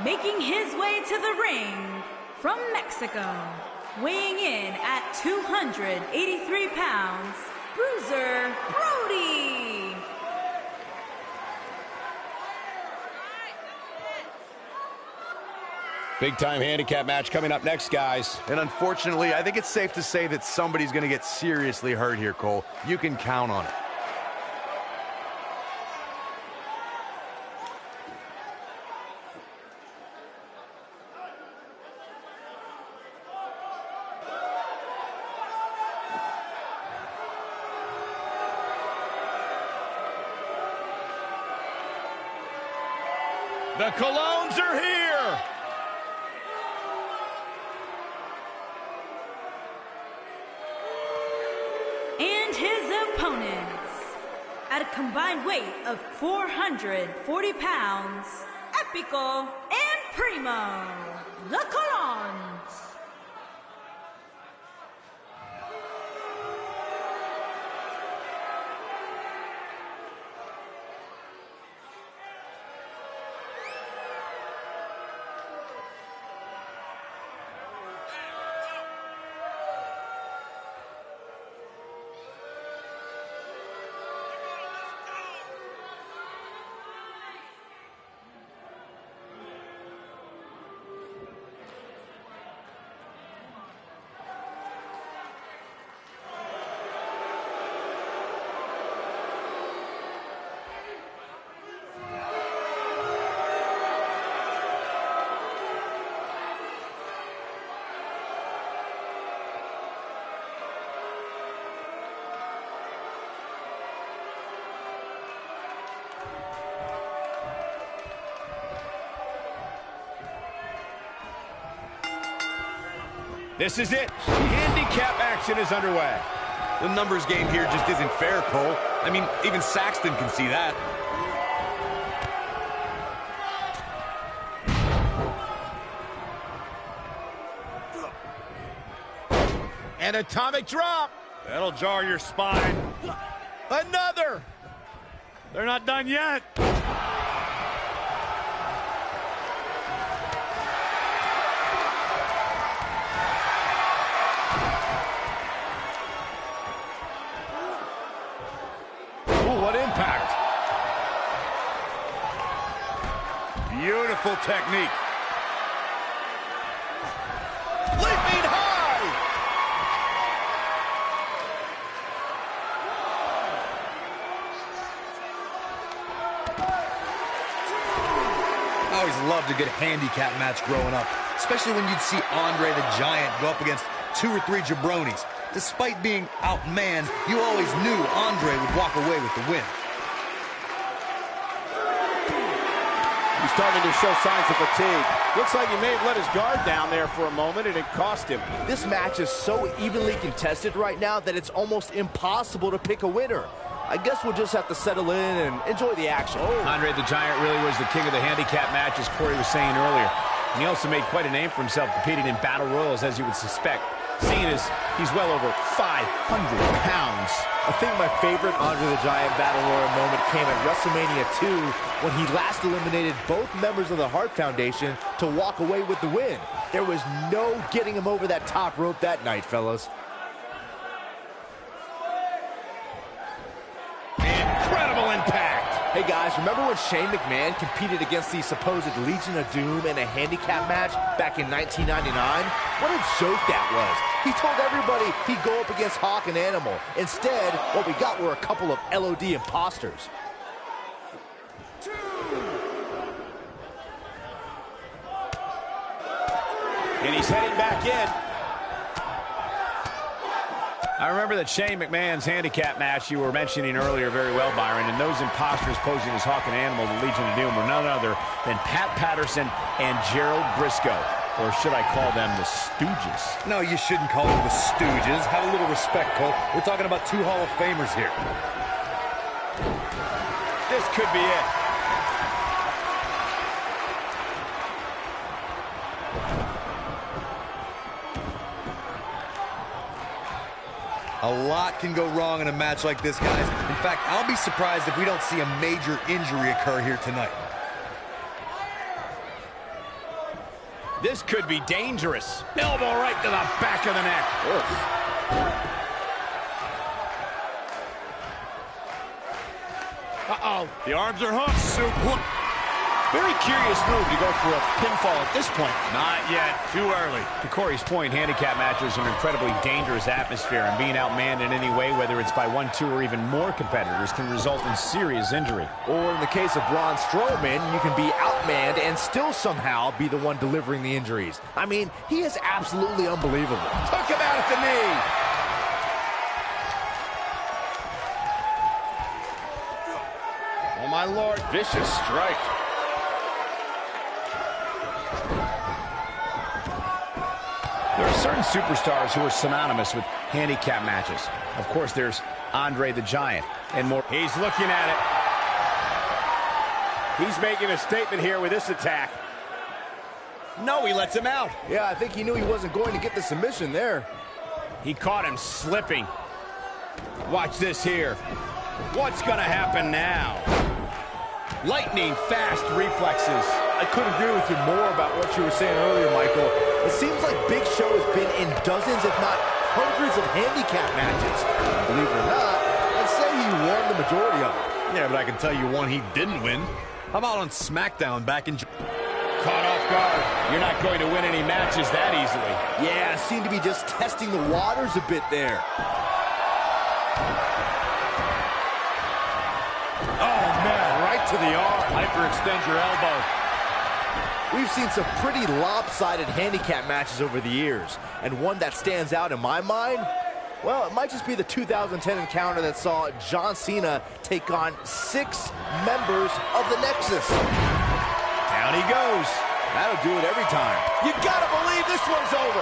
Making his way to the ring from Mexico, weighing in at 283 pounds, Bruiser Brody. Big-time handicap match coming up next, guys. And unfortunately, I think it's safe to say that somebody's going to get seriously hurt here, Cole. You can count on it. The Colognes are here. And his opponents, at a combined weight of 440 pounds, Epico and Primo, the Colognes. This is it. Handicap action is underway. The numbers game here just isn't fair, Cole. I mean, even Saxton can see that. An atomic drop. That'll jar your spine. Another. They're not done yet. What impact. Beautiful technique. Leaping high. I always loved a good handicap match growing up, especially when you'd see Andre the Giant go up against 2 or 3 jabronis. Despite being outmanned, you always knew Andre would walk away with the win. He's starting to show signs of fatigue. Looks like he may have let his guard down there for a moment, and it cost him. This match is so evenly contested right now that it's almost impossible to pick a winner. I guess we'll just have to settle in and enjoy the action. Andre the Giant really was the king of the handicap match, as Corey was saying earlier. And he also made quite a name for himself competing in battle royals, as you would suspect, seeing as he's well over 500 pounds. I think my favorite Andre the Giant Battle Royal moment came at WrestleMania 2 when he last eliminated both members of the Hart Foundation to walk away with the win. There was no getting him over that top rope that night, fellas. Incredible impact. Hey guys, remember when Shane McMahon competed against the supposed Legion of Doom in a handicap match back in 1999? What a joke that was. He told everybody he'd go up against Hawk and Animal. Instead, what we got were a couple of LOD imposters. And he's heading back in. I remember that Shane McMahon's handicap match you were mentioning earlier very well, Byron, and those imposters posing as Hawk and Animal, the Legion of Doom, were none other than Pat Patterson and Gerald Briscoe. Or should I call them the Stooges? No, you shouldn't call them the Stooges. Have a little respect, Cole. We're talking about 2 Hall of Famers here. This could be it. A lot can go wrong in a match like this, guys. In fact, I'll be surprised if we don't see a major injury occur here tonight. This could be dangerous. Elbow right to the back of the neck. Uh-oh. The arms are hooked. Very curious move to go for a pinfall at this point. Not yet. Too early. To Corey's point, handicap matches are an incredibly dangerous atmosphere, and being outmanned in any way, whether it's by 1, 2, or even more competitors, can result in serious injury. Or in the case of Braun Strowman, you can be outmanned and still somehow be the one delivering the injuries. I mean, he is absolutely unbelievable. Took him out at the knee. Oh, my Lord. Vicious strike. There are certain superstars who are synonymous with handicap matches. Of course, there's Andre the Giant and more. He's looking at it. He's making a statement here with this attack. No, he lets him out. Yeah, I think he knew he wasn't going to get the submission there. He caught him slipping. Watch this here. What's going to happen now? Lightning fast reflexes. I couldn't agree with you more about what you were saying earlier, Michael. It seems like Big Show has been in dozens, if not hundreds, of handicap matches. Believe it or not, I'd say he won the majority of them. Yeah, but I can tell you one he didn't win. How about on SmackDown back in... Caught off guard. You're not going to win any matches that easily. Yeah, seemed to be just testing the waters a bit there. Oh, man, right to the arm. Hyperextend your elbow. We've seen some pretty lopsided handicap matches over the years, and one that stands out in my mind, well, it might just be the 2010 encounter that saw John Cena take on 6 members of the Nexus. Down he goes. That'll do it every time. You gotta believe this one's over.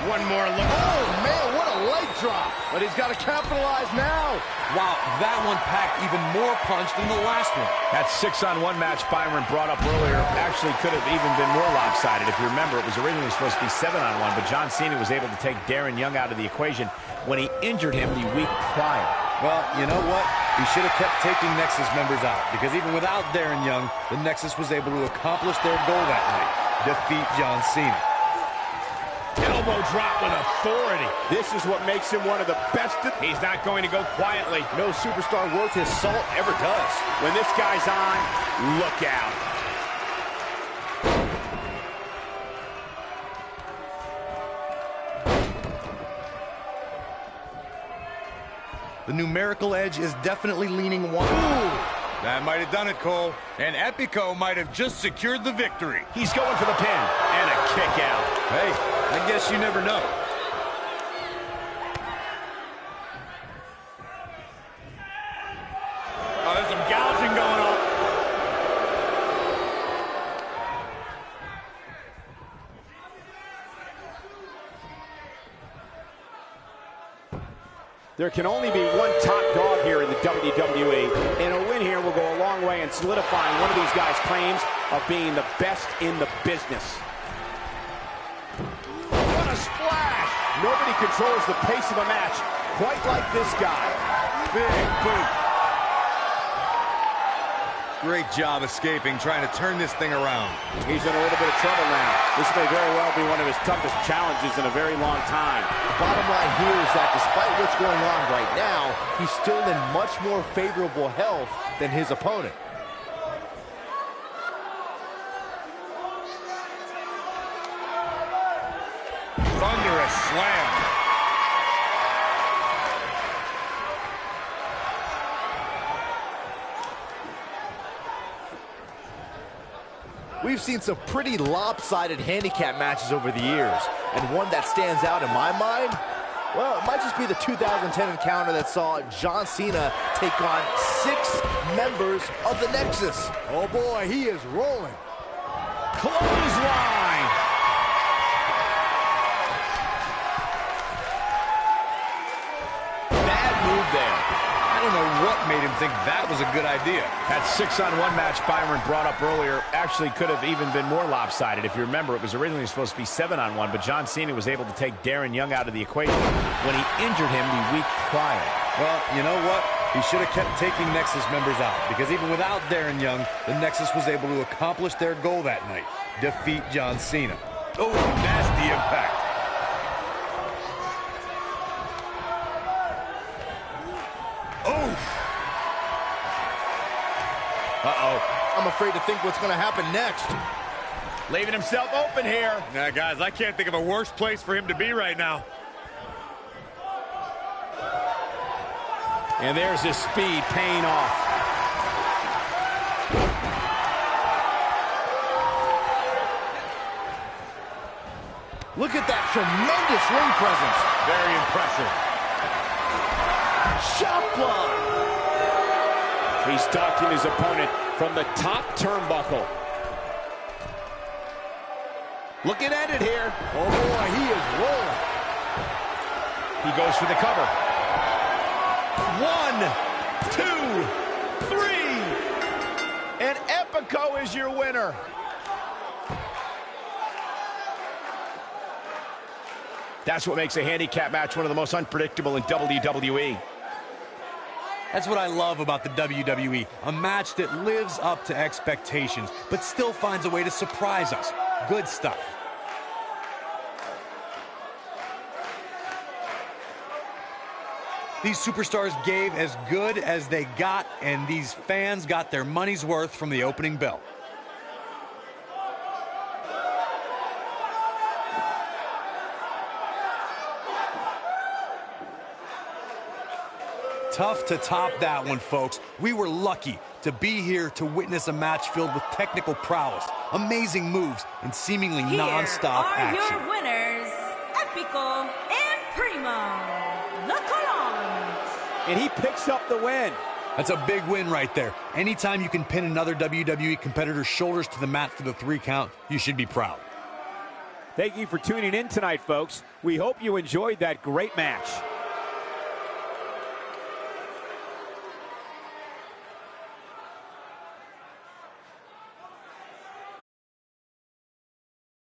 One more look. Oh, man, what a leg drop. But he's got to capitalize now. Wow, that one packed even more punch than the last one. That 6-on-1 match Byron brought up earlier actually could have even been more lopsided. If you remember, it was originally supposed to be 7-on-1, but John Cena was able to take Darren Young out of the equation when he injured him the week prior. Well, you know what? He should have kept taking Nexus members out, because even without Darren Young, the Nexus was able to accomplish their goal that night, defeat John Cena. Elbow drop with authority. This is what makes him one of the best. He's not going to go quietly. No superstar worth his salt ever does. When this guy's on, look out. The numerical edge is definitely leaning one. Ooh, that might have done it, Cole. And Epico might have just secured the victory. He's going for the pin and a kick out. Hey, I guess you never know. Oh, there's some gouging going on. There can only be one top dog here in the WWE, and a win here will go a long way in solidifying one of these guys' claims of being the best in the business. What a splash! Nobody controls the pace of a match quite like this guy. Big boot. Great job escaping, trying to turn this thing around. He's in a little bit of trouble now. This may very well be one of his toughest challenges in a very long time. The bottom line here is that despite what's going on right now, he's still in much more favorable health than his opponent. Thunderous slam. We've seen some pretty lopsided handicap matches over the years, and one that stands out in my mind, well, it might just be the 2010 encounter that saw John Cena take on 6 members of the Nexus. Oh boy, he is rolling. Clothesline! Bad move there. I don't know what made him think that was a good idea. That 6-on-1 match Byron brought up earlier actually could have even been more lopsided. If you remember, it was originally supposed to be 7-on-1, but John Cena was able to take Darren Young out of the equation when he injured him the week prior. Well, you know what? He should have kept taking Nexus members out, because even without Darren Young, the Nexus was able to accomplish their goal that night, defeat John Cena. Oh, nasty impact. Oh! Uh-oh. I'm afraid to think what's going to happen next. Leaving himself open here. Nah, guys, I can't think of a worse place for him to be right now. And there's his speed paying off. Look at that tremendous ring presence. Very impressive. Shot block. He's stalking his opponent from the top turnbuckle. Looking at it here. Oh, boy, he is rolling. He goes for the cover. 1, 2, 3. And Epico is your winner. That's what makes a handicap match one of the most unpredictable in WWE. That's what I love about the WWE. A match that lives up to expectations, but still finds a way to surprise us. Good stuff. These superstars gave as good as they got, and these fans got their money's worth from the opening bell. Tough to top that one, folks. We were lucky to be here to witness a match filled with technical prowess, amazing moves, and seemingly non-stop action. Here are your winners, Epico and Primo, the Colons. And he picks up the win. That's a big win right there. Anytime you can pin another WWE competitor's shoulders to the mat for the 3 count, you should be proud. Thank you for tuning in tonight, folks. We hope you enjoyed that great match.